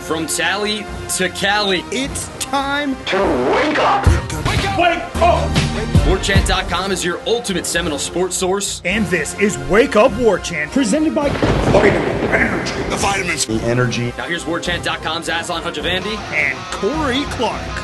From Tally to Cali. It's time to wake up. Wake up! Warchant.com is your ultimate Seminole sports source. And this is Wake Up Warchant, presented by Vitamin Energy. The vitamins. The energy. Now here's Warchant.com's Aslan Hajavandi and Corey Clark.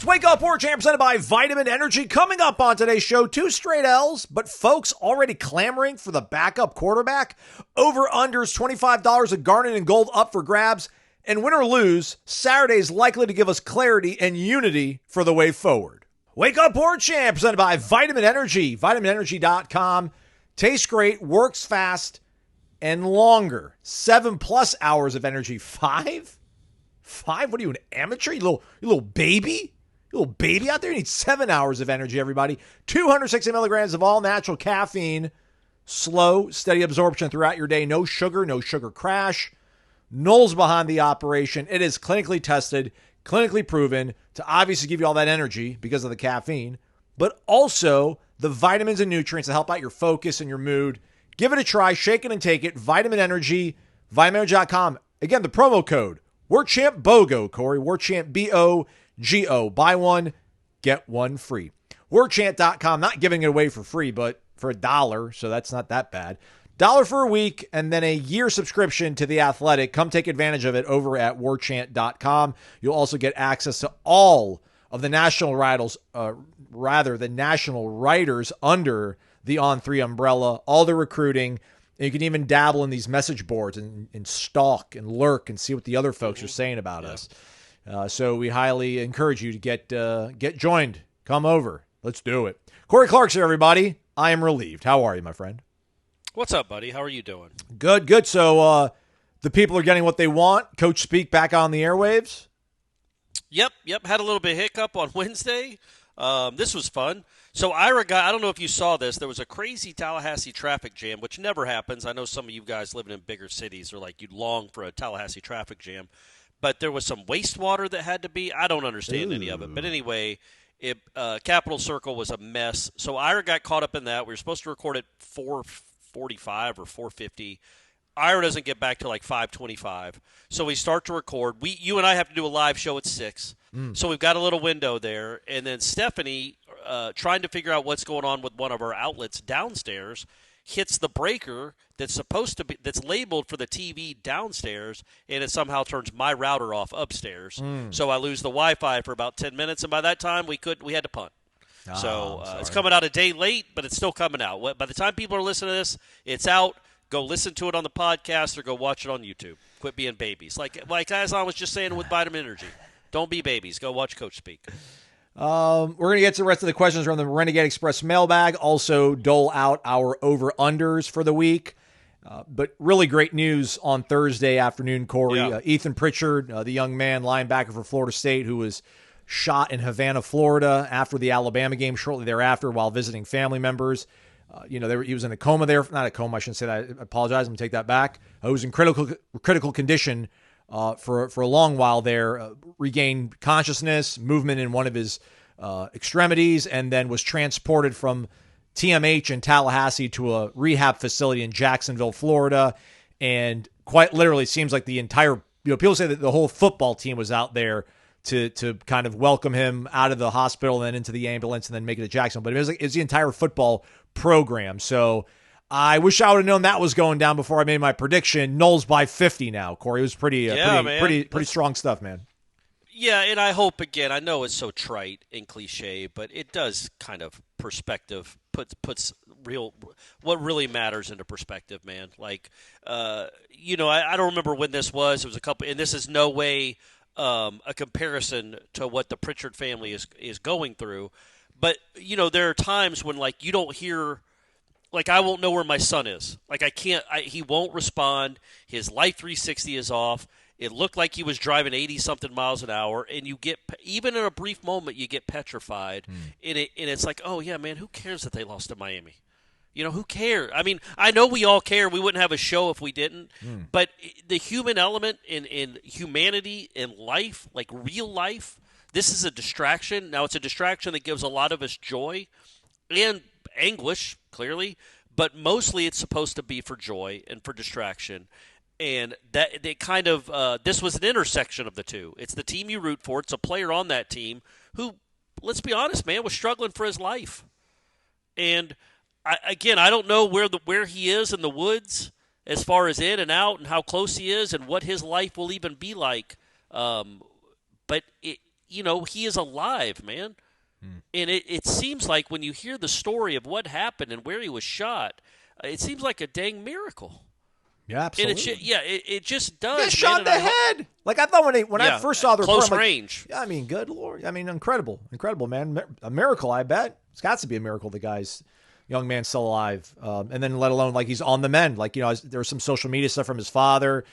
Wake Up Warchant presented by Vitamin Energy. Coming up on today's show, 2 straight L's, but folks already clamoring for the backup quarterback. Over-unders $25 at Garnet and Gold up for grabs. And win or lose, Saturday's likely to give us clarity and unity for the way forward. Wake Up Warchant presented by Vitamin Energy. VitaminEnergy.com. Tastes great, works fast, and longer. 7+ hours of energy. 5? 5? What are you, an amateur? You little baby? You little baby out there? You need 7 hours of energy, everybody. 260 milligrams of all-natural caffeine. Slow, steady absorption throughout your day. No sugar crash. Noles behind the operation. It is clinically tested, clinically proven to obviously give you all that energy because of the caffeine, but also the vitamins and nutrients to help out your focus and your mood. Give it a try. Shake it and take it. Vitamin Energy. VitaminEnergy.com. Again, the promo code. warchantbogo, Corey. Warchant, BOGO. Buy one, get one free. Warchant.com, not giving it away for free, but for $1, so that's not that bad. $1 for a week, and then a year subscription to The Athletic. Come take advantage of it over at warchant.com. You'll also get access to all of the national the national writers under the On3 umbrella, all the recruiting. And you can even dabble in these message boards and stalk and lurk and see what the other folks are saying about us. So we highly encourage you to get joined. Come over. Let's do it. Corey Clark's here, everybody. I am relieved. How are you, my friend? What's up, buddy? How are you doing? Good. So the people are getting what they want. Coach Speak back on the airwaves. Yep. Had a little bit of hiccup on Wednesday. This was fun. So Ira got, I don't know if you saw this, there was a crazy Tallahassee traffic jam, which never happens. I know some of you guys living in bigger cities are like, you'd long for a Tallahassee traffic jam. But there was some wastewater that had to be. I don't understand any of it. But anyway, Capitol Circle was a mess. So Ira got caught up in that. We were supposed to record at 4:45 or 4:50. Ira doesn't get back till like 5:25. So we start to record. You and I have to do a live show at 6. So we've got a little window there. And then Stephanie, trying to figure out what's going on with one of our outlets downstairs, hits the breaker that's labeled for the TV downstairs, and it somehow turns my router off upstairs. So I lose the Wi-Fi for about 10 minutes, and by that time we had to punt. It's coming out a day late, but it's still coming out. By the time people are listening to this, it's out. Go listen to it on the podcast or go watch it on YouTube. Quit being babies. Like Aslan was just saying with Vitamin Energy. Don't be babies. Go watch Coach Speak. We're going to get to the rest of the questions from the Renegade Express mailbag. Also dole out our over-unders for the week. But really great news on Thursday afternoon, Corey. Yeah. Ethan Pritchard, the young man, linebacker for Florida State, who was shot in Havana, Florida after the Alabama game shortly thereafter while visiting family members. He was in a coma there. Not a coma, I shouldn't say that. I apologize. I'm going to take that back. He was in critical condition for a long while there. Regained consciousness, movement in one of his extremities, and then was transported from TMH in Tallahassee to a rehab facility in Jacksonville, Florida. And quite literally seems like the entire, people say that the whole football team was out there to kind of welcome him out of the hospital and then into the ambulance and then make it to Jacksonville. But it was the entire football program. So I wish I would have known that was going down before I made my prediction. Noles by 50 now, Corey. It was pretty strong stuff, man. Yeah, and I hope, again, I know it's so trite and cliche, but it does kind of puts what really matters into perspective, man. Like, I don't remember when this was. It was a couple, and this is no way a comparison to what the Pritchard family is going through. But, there are times when, like, you don't hear, like, I won't know where my son is. Like, he won't respond. His Life 360 is off. It looked like he was driving 80-something miles an hour, and you get, even in a brief moment, you get petrified. And it's like, oh, yeah, man, who cares that they lost to Miami? Who cares? I mean, I know we all care. We wouldn't have a show if we didn't. But the human element in humanity, in life, like real life, this is a distraction. Now, it's a distraction that gives a lot of us joy and anguish, clearly. but mostly it's supposed to be for joy and for distraction. And that they kind of this was an intersection of the two. It's the team you root for. It's a player on that team who, let's be honest, man, was struggling for his life. And I don't know where he is in the woods as far as in and out and how close he is and what his life will even be like. But he is alive, man. And it seems like when you hear the story of what happened and where he was shot, it seems like a dang miracle. Yeah, absolutely. And it just does. Get shot in the head. Like I thought when I first saw the report, close range. Yeah, I mean, good Lord. I mean, incredible, man. A miracle, I bet. It's got to be a miracle. The guy's young man still alive, and then let alone like he's on the mend. Like there was some social media stuff from his father,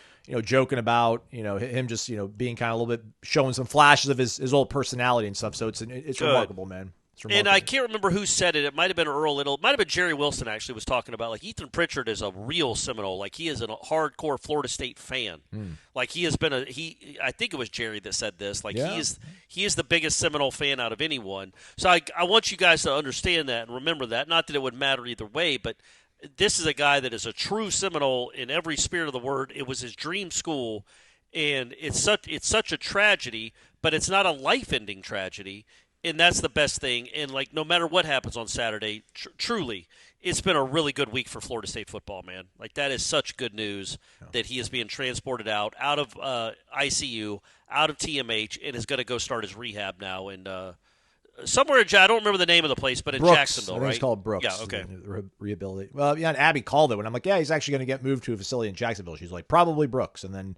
joking about him just being kind of a little bit showing some flashes of his old personality and stuff. So it's remarkable, man. And I can't remember who said it. It might have been Earl Little. It might have been Jerry Wilson, actually, was talking about, like, Ethan Pritchard is a real Seminole. Like, he is a hardcore Florida State fan. Like, he has been I think it was Jerry that said this. Like, he is the biggest Seminole fan out of anyone. So I want you guys to understand that and remember that. Not that it would matter either way, but this is a guy that is a true Seminole in every spirit of the word. It was his dream school, and it's such a tragedy, but it's not a life-ending tragedy. And that's the best thing. And, like, no matter what happens on Saturday, truly, it's been a really good week for Florida State football, man. Like, that is such good news that he is being transported out of ICU, out of TMH, and is going to go start his rehab now. And somewhere in I don't remember the name of the place, but in Brooks. Jacksonville, right? It's called Brooks. Yeah, okay. Rehabilitate. Well, yeah, and Abby called it when I'm like, yeah, he's actually going to get moved to a facility in Jacksonville. She's like, probably Brooks. And then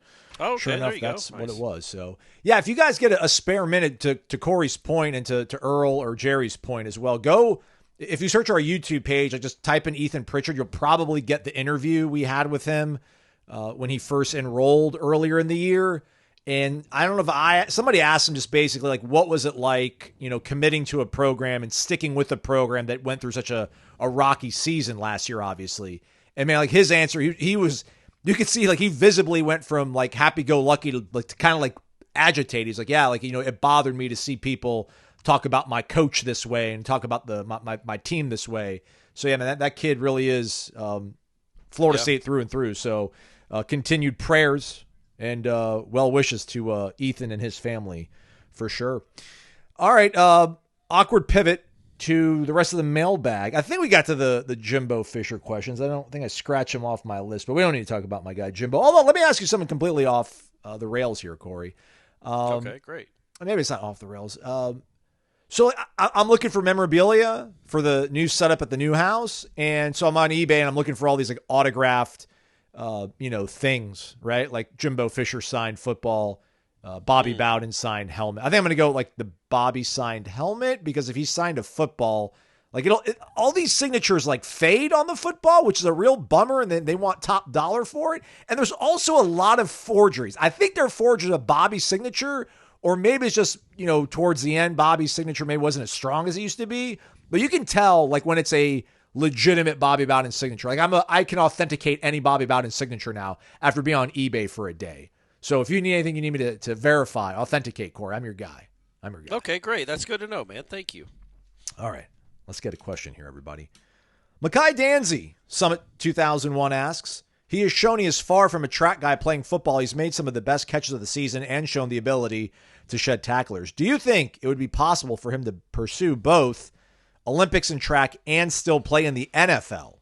sure enough, that's what it was. So, yeah, if you guys get a spare minute to Corey's point and to Earl or Jerry's point as well, go. If you search our YouTube page, like just type in Ethan Pritchard, you'll probably get the interview we had with him when he first enrolled earlier in the year. And I don't know if somebody asked him just basically like, what was it like, committing to a program and sticking with a program that went through such a rocky season last year, obviously. And man, like his answer, he was, you could see like he visibly went from like happy-go-lucky to like kind of like agitated. He's like, yeah, like, it bothered me to see people talk about my coach this way and talk about my team this way. So yeah, man, that kid really is Florida State through and through. So continued prayers and well wishes to Ethan and his family for sure. All right, awkward pivot to the rest of the mailbag. I think we got to the Jimbo Fisher questions. I don't think I scratched him off my list, but we don't need to talk about my guy Jimbo. Although, let me ask you something completely off the rails here, Corey. Okay, great. Maybe it's not off the rails. So I'm looking for memorabilia for the new setup at the new house, and so I'm on eBay and I'm looking for all these like autographed things, right? Like Jimbo Fisher signed football, Bobby Bowden signed helmet. I think I'm going to go like the Bobby signed helmet, because if he signed a football, like all these signatures like fade on the football, which is a real bummer. And then they want top dollar for it. And there's also a lot of forgeries. I think they're forging a Bobby signature, or maybe it's just, towards the end, Bobby's signature maybe wasn't as strong as it used to be, but you can tell like when it's a legitimate Bobby Bowden signature. Like I can authenticate any Bobby Bowden signature now after being on eBay for a day. So if you need anything you need me to verify, authenticate, Corey, I'm your guy. Okay, great. That's good to know, man. Thank you. All right. Let's get a question here, everybody. Micahi Danzy, Summit 2001 asks, he has shown he is far from a track guy playing football. He's made some of the best catches of the season and shown the ability to shed tacklers. Do you think it would be possible for him to pursue both Olympics and track and still play in the NFL?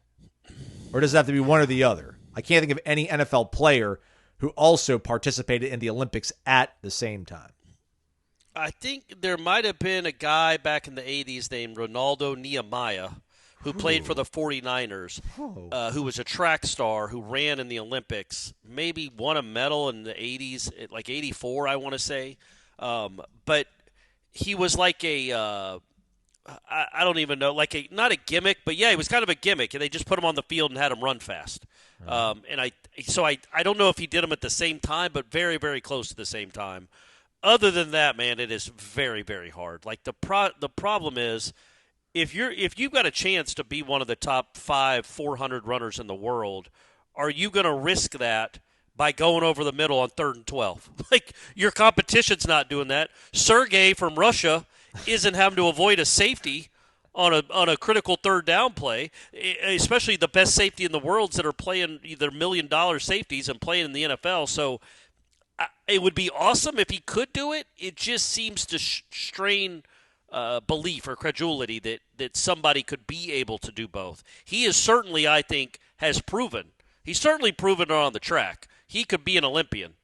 Or does it have to be one or the other? I can't think of any NFL player who also participated in the Olympics at the same time. I think there might have been a guy back in the 80s named Ronaldo Nehemiah who played for the 49ers, who was a track star who ran in the Olympics, maybe won a medal in the 80s, like 84, I want to say. But he was like I don't even know, like not a gimmick, but yeah, he was kind of a gimmick, and they just put him on the field and had him run fast. And I don't know if he did them at the same time, but very, very close to the same time. Other than that, man, it is very, very hard. Like the problem is, if you've got a chance to be one of the top 400 runners in the world, are you going to risk that by going over the middle on 3rd and 12? Like, your competition's not doing that. Sergey from Russia isn't having to avoid a safety on a critical third down play, especially the best safety in the world that are playing either $1 million safeties and playing in the NFL. So it would be awesome if he could do it. It just seems to strain belief or credulity that somebody could be able to do both. He is certainly, I think, has proven. He's certainly proven it on the track. He could be an Olympian.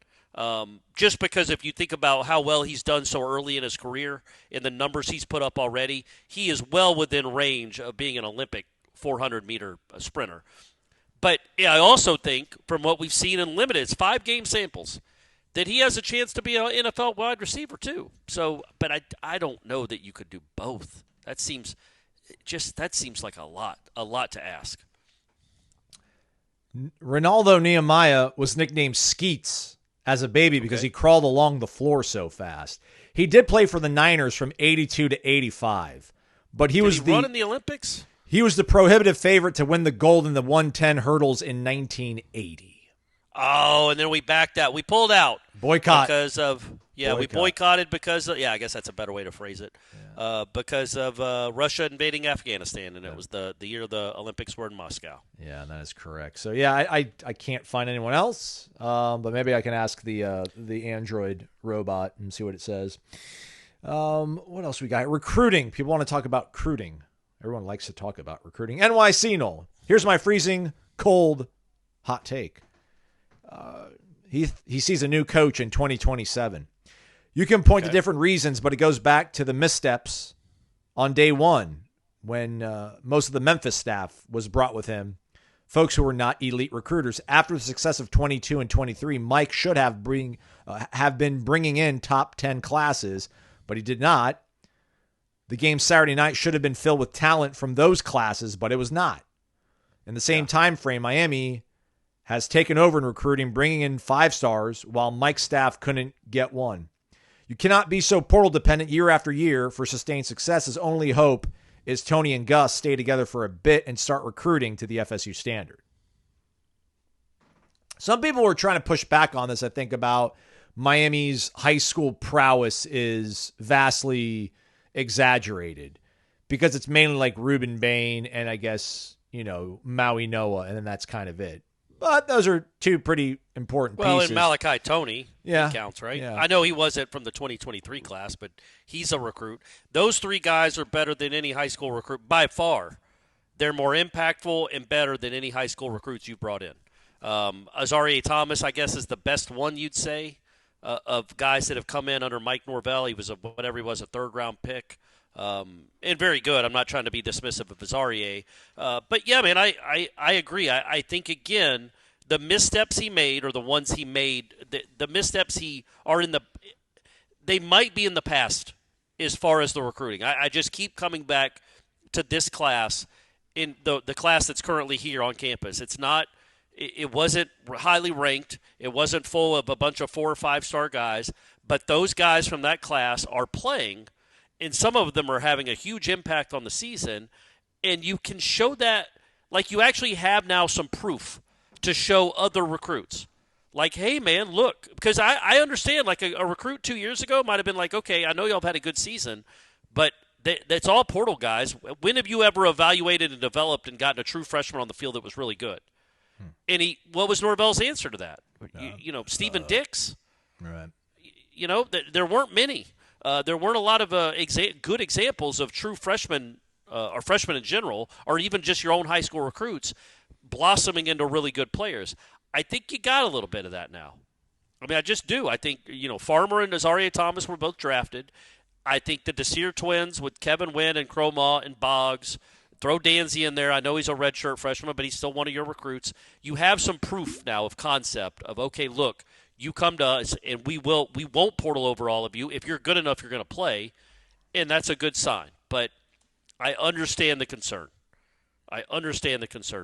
Just because if you think about how well he's done so early in his career and the numbers he's put up already, he is well within range of being an Olympic 400-meter sprinter. But I also think from what we've seen in limited, it's 5-game samples, that he has a chance to be an NFL wide receiver too. So, but I don't know that you could do both. That seems like a lot to ask. Ronaldo Nehemiah was nicknamed Skeets as a baby because he crawled along the floor so fast. He did play for the Niners from 82 to 85, but Did he run in the Olympics? He was the prohibitive favorite to win the gold in the 110 hurdles in 1980. Oh, and then we backed out. We pulled out. Boycott. Because of, we boycotted because of, I guess that's a better way to phrase it. Yeah. Because of Russia invading Afghanistan, and it was the year the Olympics were in Moscow. Yeah, that is correct. So, I can't find anyone else, but maybe I can ask the Android robot and see what it says. What else we got? Recruiting. People want to talk about recruiting. Everyone likes to talk about recruiting. NYC, Noel. Here's my freezing cold hot take. He sees a new coach in 2027. You can point to different reasons, but it goes back to the missteps on day one when most of the Memphis staff was brought with him, folks who were not elite recruiters. After the success of 22 and 23, Mike should have been bringing in top 10 classes, but he did not. The game Saturday night should have been filled with talent from those classes, but it was not. In the same time frame, Miami has taken over in recruiting, bringing in 5 stars, while Mike's staff couldn't get one. You cannot be so portal dependent year after year for sustained success. His only hope is Tony and Gus stay together for a bit and start recruiting to the FSU standard. Some people were trying to push back on this, I think, about Miami's high school prowess is vastly exaggerated because it's mainly like Reuben Bain and I guess, Maui Noah, and then that's kind of it. But those are two pretty important pieces. Well, and Malachi Toney counts, right? Yeah. I know he wasn't from the 2023 class, but he's a recruit. Those 3 guys are better than any high school recruit by far. They're more impactful and better than any high school recruits you've brought in. Azaria Thomas, I guess, is the best one you'd say of guys that have come in under Mike Norvell. He was a 3rd-round pick. And very good. I'm not trying to be dismissive of Azaria. But, yeah, man, I agree. I think, again, the missteps he made or the ones he made, the missteps they might be in the past as far as the recruiting. I just keep coming back to this class, in the class that's currently here on campus. It wasn't highly ranked. It wasn't full of a bunch of 4- or 5-star guys. But those guys from that class are playing, and some of them are having a huge impact on the season, and you can show that, like you actually have now some proof to show other recruits. Like, hey, man, look, because I understand, like a recruit 2 years ago might have been like, okay, I know y'all have had a good season, but that's all portal guys. When have you ever evaluated and developed and gotten a true freshman on the field that was really good? And what was Norvell's answer to that? Stephen Dix? Right. There weren't many. There weren't a lot of good examples of true freshmen or freshmen in general, or even just your own high school recruits blossoming into really good players. I think you got a little bit of that now. I mean, I just do. I think, Farmer and Azaria Thomas were both drafted. I think the Desir twins with Kevin Wynn and Crowmaw and Boggs, throw Danzy in there. I know he's a redshirt freshman, but he's still one of your recruits. You have some proof now of concept of, okay, look, you come to us and we won't portal over all of you. If you're good enough, you're going to play, and that's a good sign. But I understand the concern.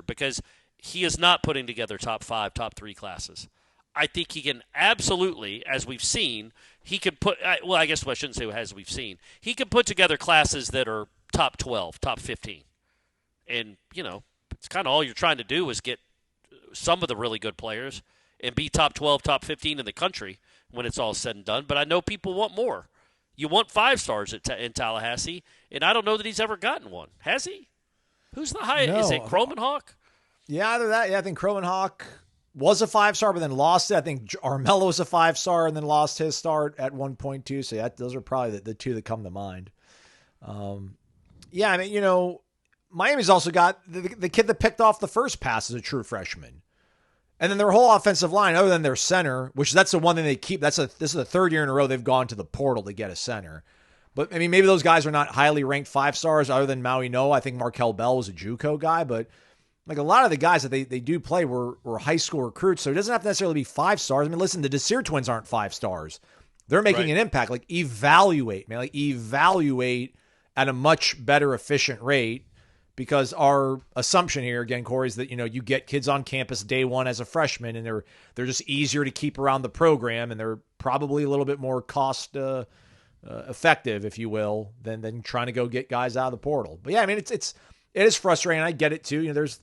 Because he is not putting together top 5, top 3 classes. I think he can absolutely, as we've seen, he can put – well, I guess I shouldn't say as we've seen. He can put together classes that are top 12, top 15. And, it's kind of all you're trying to do is get some of the really good players and be top 12, top 15 in the country when it's all said and done. But I know people want more. You want 5 stars in Tallahassee, and I don't know that he's ever gotten one. Has he? Who's the highest? No. Is it Cromenhawk? Yeah, either that. Yeah, I think Cromenhawk was a 5-star, but then lost it. I think Armello was a 5-star and then lost his start at 1.2. So those are probably the two that come to mind. Yeah, I mean, Miami's also got the kid that picked off the first pass as a true freshman. And then their whole offensive line, other than their center, which that's the one thing they keep. This is the 3rd year in a row they've gone to the portal to get a center. But, I mean, maybe those guys are not highly ranked 5-stars other than Maui Noah. I think Markel Bell was a JUCO guy. But, like, a lot of the guys that they do play were high school recruits. So it doesn't have to necessarily be 5-stars. I mean, listen, the Desir twins aren't 5-stars. They're making an impact. Like, evaluate, man. Like, evaluate at a much better efficient rate. Because our assumption here, again, Corey, is that, you get kids on campus day one as a freshman, and they're just easier to keep around the program, and they're probably a little bit more cost effective, if you will, than trying to go get guys out of the portal. But yeah, I mean, it is frustrating. I get it too. There's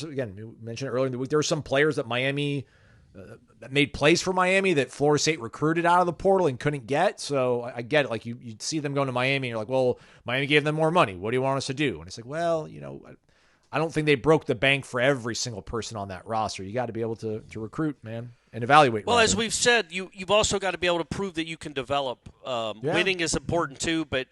again, you mentioned it earlier in the week. There were some players that Miami that made plays for Miami that Florida State recruited out of the portal and couldn't get. So I get it. Like you see them going to Miami and you're like, well, Miami gave them more money. What do you want us to do? And it's like, well, I don't think they broke the bank for every single person on that roster. You got to be able to recruit, man, and evaluate. Well, as we've said, you've also got to be able to prove that you can develop. Winning is important too, but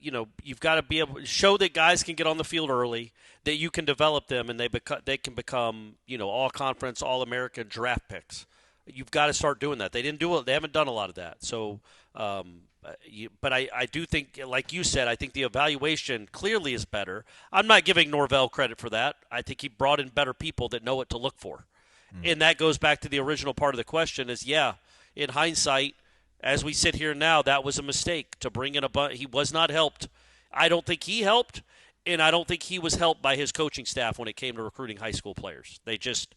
you've got to be able to show that guys can get on the field early, that you can develop them, and they can become all conference, all American draft picks. You've got to start doing that. They didn't do it. They haven't done a lot of that. So, but I do think, like you said, I think the evaluation clearly is better. I'm not giving Norvell credit for that. I think he brought in better people that know what to look for. And that goes back to the original part of the question is, in hindsight, as we sit here now, that was a mistake to bring in he was not helped. I don't think he helped, and I don't think he was helped by his coaching staff when it came to recruiting high school players. They just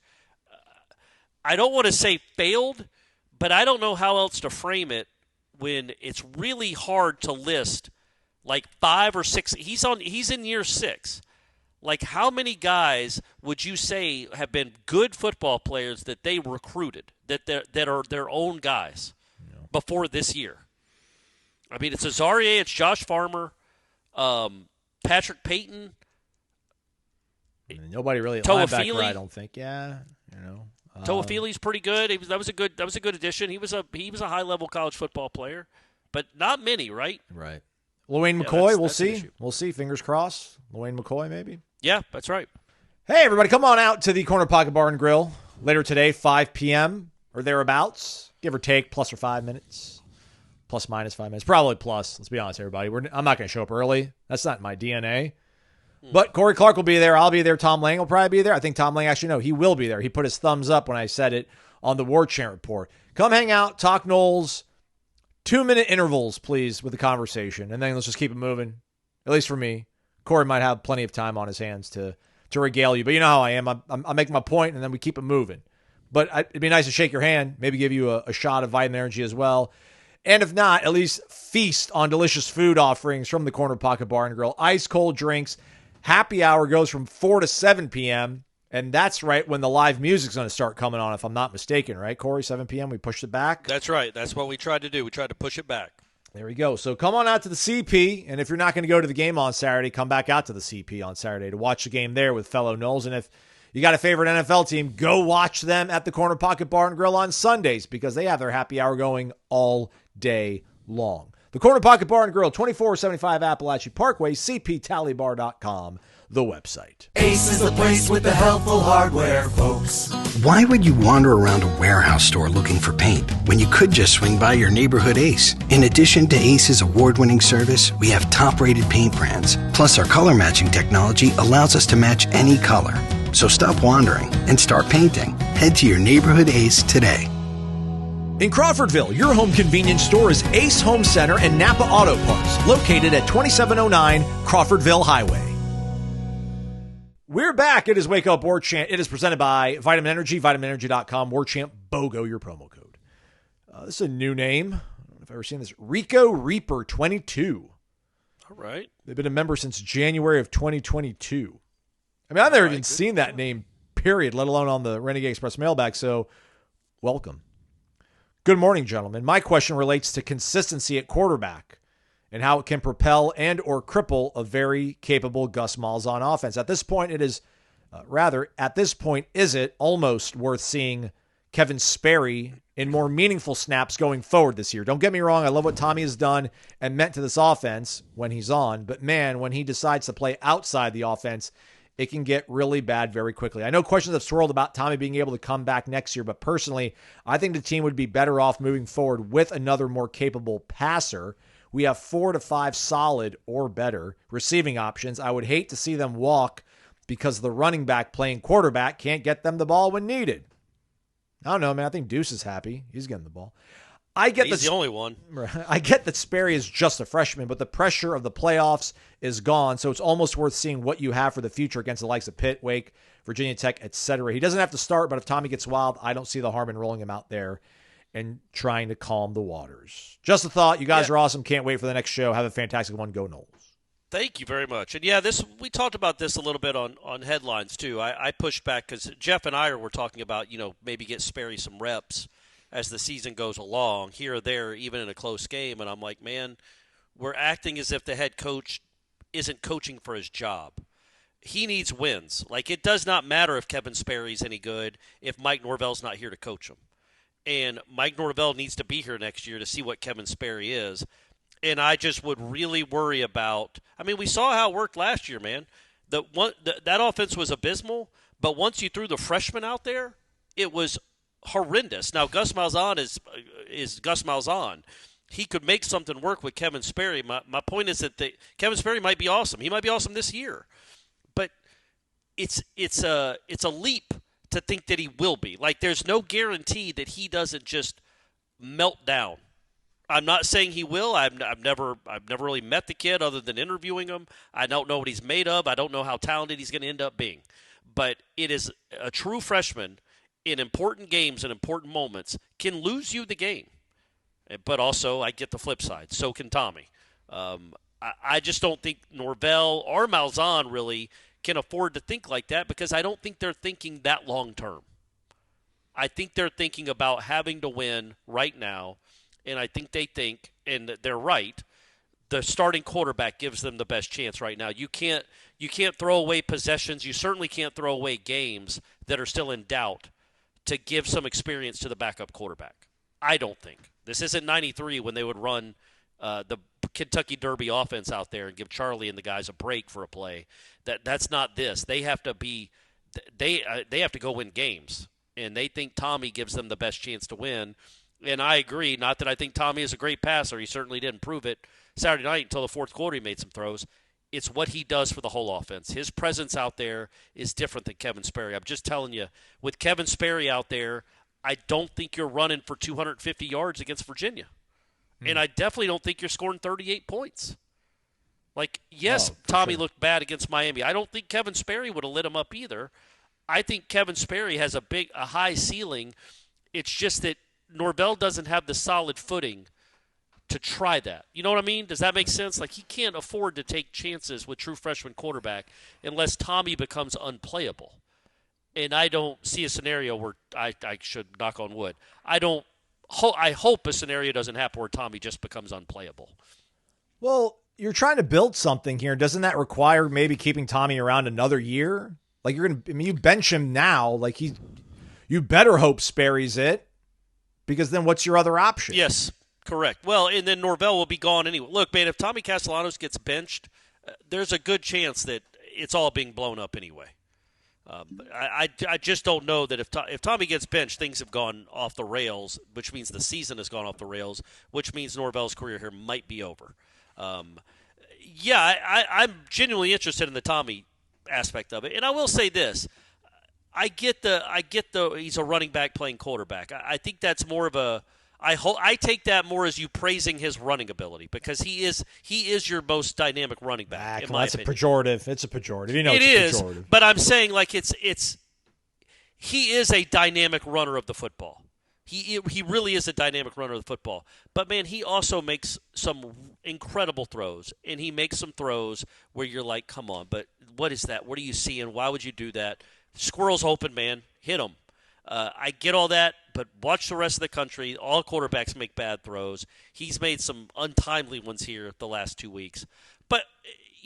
I don't want to say failed, but I don't know how else to frame it when it's really hard to list like 5 or 6. He's in year 6. Like, how many guys would you say have been good football players that they recruited, that are their own guys before this year? I mean, it's Azaria, it's Josh Farmer, Patrick Payton. I mean, nobody really at linebacker, I don't think. Yeah, Toafili's pretty good. That was a good addition. He was a high level college football player, but not many, right? Right. Llewayne McCoy, we'll see. We'll see. Fingers crossed. Llewayne McCoy, maybe. Yeah, that's right. Hey, everybody, come on out to the Corner Pocket Bar and Grill later today, 5 p.m. or thereabouts, give or take, plus or 5 minutes, plus minus 5 minutes, probably plus. Let's be honest, everybody. I'm not going to show up early. That's not my DNA. But Corey Clark will be there. I'll be there. Tom Lang will probably be there. I think Tom Lang, actually, no, he will be there. He put his thumbs up when I said it on the Warchant Report. Come hang out, talk Noles. 2-minute intervals, please, with the conversation. And then let's just keep it moving, at least for me. Corey might have plenty of time on his hands to regale you. But you know how I am. I'm making my point, and then we keep it moving. But it'd be nice to shake your hand, maybe give you a shot of vitamin energy as well. And if not, at least feast on delicious food offerings from the Corner Pocket Bar and Grill. Ice cold drinks. Happy hour goes from 4 to 7 p.m., and that's right when the live music's going to start coming on, if I'm not mistaken, right, Corey? 7 p.m., we pushed it back? That's right. That's what we tried to do. We tried to push it back. There we go. So come on out to the CP, and if you're not going to go to the game on Saturday, come back out to the CP on Saturday to watch the game there with fellow Noles. And if you got a favorite NFL team, go watch them at the Corner Pocket Bar and Grill on Sundays because they have their happy hour going all day long. The Corner Pocket Bar and Grill, 2475 Appalachia Parkway, cptallybar.com, the website. Ace is the place with the helpful hardware, folks. Why would you wander around a warehouse store looking for paint when you could just swing by your neighborhood Ace? In addition to Ace's award-winning service, we have top-rated paint brands. Plus, our color matching technology allows us to match any color. So stop wandering and start painting. Head to your neighborhood Ace today. In Crawfordville, your home convenience store is Ace Home Center and NAPA Auto Parts, located at 2709 Crawfordville Highway. We're back. It is Wake Up Warchant. It is presented by Vitamin Energy, vitaminenergy.com, warchantbogo, your promo code. This is a new name. I don't know if I've ever seen this. Rico Reaper 22. All right. They've been a member since January of 2022. I mean, I've never even seen that name, period, let alone on the Renegade Express mailbag, so welcome. Good morning, gentlemen. My question relates to consistency at quarterback. and how it can propel and or cripple a very capable Gus Malzahn offense. At this point, is it almost worth seeing Kevin Sperry in more meaningful snaps going forward this year? Don't get me wrong. I love what Tommy has done and meant to this offense when he's on. But, man, when he decides to play outside the offense, it can get really bad very quickly. I know questions have swirled about Tommy being able to come back next year, but personally, I think the team would be better off moving forward with another more capable passer. We have 4 to 5 solid or better receiving options. I would hate to see them walk because the running back playing quarterback can't get them the ball when needed. I don't know, man. I think Deuce is happy. He's getting the ball. He's the only one. I get that Sperry is just a freshman, but the pressure of the playoffs is gone, so it's almost worth seeing what you have for the future against the likes of Pitt, Wake, Virginia Tech, etc. He doesn't have to start, but if Tommy gets wild, I don't see the harm in rolling him out there and trying to calm the waters. Just a thought. You guys are awesome. Can't wait for the next show. Have a fantastic one. Go Noles. Thank you very much. And, we talked about this a little bit on headlines, too. I pushed back because Jeff and I were talking about, maybe get Sperry some reps as the season goes along, here or there, even in a close game. And I'm like, man, we're acting as if the head coach isn't coaching for his job. He needs wins. Like, it does not matter if Kevin Sperry's any good if Mike Norvell's not here to coach him. And Mike Norvell needs to be here next year to see what Kevin Sperry is. And I just would really worry about – we saw how it worked last year, man. That offense was abysmal, but once you threw the freshman out there, it was horrendous. Now, Gus Malzahn is Gus Malzahn. He could make something work with Kevin Sperry. My point is that Kevin Sperry might be awesome. He might be awesome this year. But it's a leap to think that he will be. Like, there's no guarantee that he doesn't just melt down. I'm not saying he will. I've never really met the kid other than interviewing him. I don't know what he's made of. I don't know how talented he's going to end up being. But it is a true freshman in important games and important moments can lose you the game. But also, I get the flip side. So can Tommy. I just don't think Norvell or Malzahn really can afford to think like that because I don't think they're thinking that long term. I think they're thinking about having to win right now. And I think they think, and they're right, the starting quarterback gives them the best chance right now. You can't throw away possessions. You certainly can't throw away games that are still in doubt to give some experience to the backup quarterback. I don't think. This isn't 93 when they would run the Kentucky Derby offense out there and give Charlie and the guys a break for a play. That's not this. They have to be they have to go win games, and they think Tommy gives them the best chance to win. And I agree, not that I think Tommy is a great passer. He certainly didn't prove it Saturday night until the fourth quarter he made some throws. It's what he does for the whole offense. His presence out there is different than Kevin Sperry. I'm just telling you, with Kevin Sperry out there, I don't think you're running for 250 yards against Virginia. And I definitely don't think you're scoring 38 points. Like, yes, Tommy looked bad against Miami. I don't think Kevin Sperry would have lit him up either. I think Kevin Sperry has a high ceiling. It's just that Norvell doesn't have the solid footing to try that. You know what I mean? Does that make sense? Like, he can't afford to take chances with true freshman quarterback unless Tommy becomes unplayable. And I don't see a scenario where I should knock on wood. I hope a scenario doesn't happen where Tommy just becomes unplayable. Well, you're trying to build something here. Doesn't that require maybe keeping Tommy around another year? Like, you bench him now. Like, you better hope Sperry's it. Because then what's your other option? Yes, correct. Well, and then Norvell will be gone anyway. Look, man, if Tommy Castellanos gets benched, there's a good chance that it's all being blown up anyway. I just don't know that if Tommy gets benched, things have gone off the rails, which means the season has gone off the rails, which means Norvell's career here might be over. I'm genuinely interested in the Tommy aspect of it. And I will say this. I get the he's a running back playing quarterback. I think that's more of a I take that more as you praising his running ability because he is your most dynamic running back. In my opinion. A pejorative. It's a pejorative. You know it is, pejorative. But I'm saying like he is a dynamic runner of the football. He really is a dynamic runner of the football. But man, he also makes some incredible throws, and he makes some throws where you're like, come on, but what is that? What are you seeing? Why would you do that? Squirrel's open, man. Hit him. I get all that, but watch the rest of the country. All quarterbacks make bad throws. He's made some untimely ones here the last 2 weeks. But,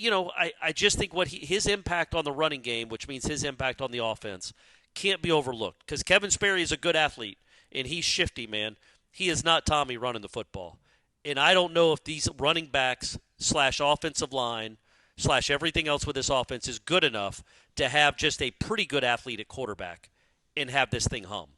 I just think his impact on the running game, which means his impact on the offense, can't be overlooked. Because Kevin Sperry is a good athlete, and he's shifty, man. He is not Tommy running the football. And I don't know if these running backs / offensive line / everything else with this offense is good enough to have just a pretty good athlete at quarterback and have this thing hum.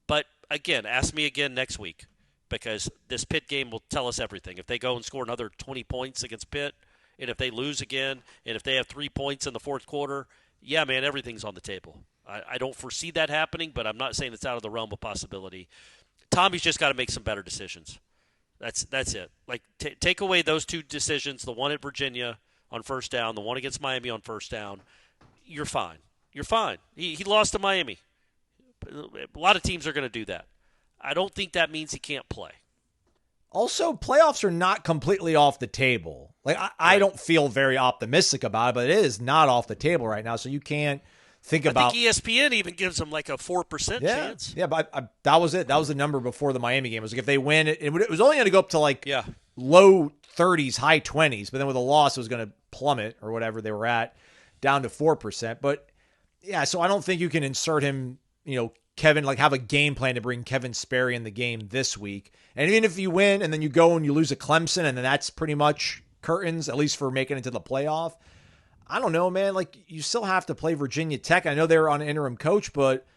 But, again, ask me again next week because this Pitt game will tell us everything. If they go and score another 20 points against Pitt, and if they lose again, and if they have 3 points in the fourth quarter, yeah, man, everything's on the table. I don't foresee that happening, but I'm not saying it's out of the realm of possibility. Tommy's just got to make some better decisions. That's it. Like, take away those two decisions, the one at Virginia on first down, the one against Miami on first down, you're fine. You're fine. He lost to Miami. A lot of teams are going to do that. I don't think that means he can't play. Also, playoffs are not completely off the table. Like I don't feel very optimistic about it, but it is not off the table right now. So you can't think about. I think ESPN even gives them like a 4% chance. Yeah, but that was it. That was the number before the Miami game. It was like if they win, it was only going to go up to like low 30s, high 20s. But then with a loss, it was going to plummet or whatever they were at down to 4%. But yeah, so I don't think you can insert him. Kevin, like have a game plan to bring Kevin Sperry in the game this week. And even if you win and then you go and you lose at Clemson and then that's pretty much curtains, at least for making it to the playoff. I don't know, man. Like you still have to play Virginia Tech. I know they're on an interim coach, but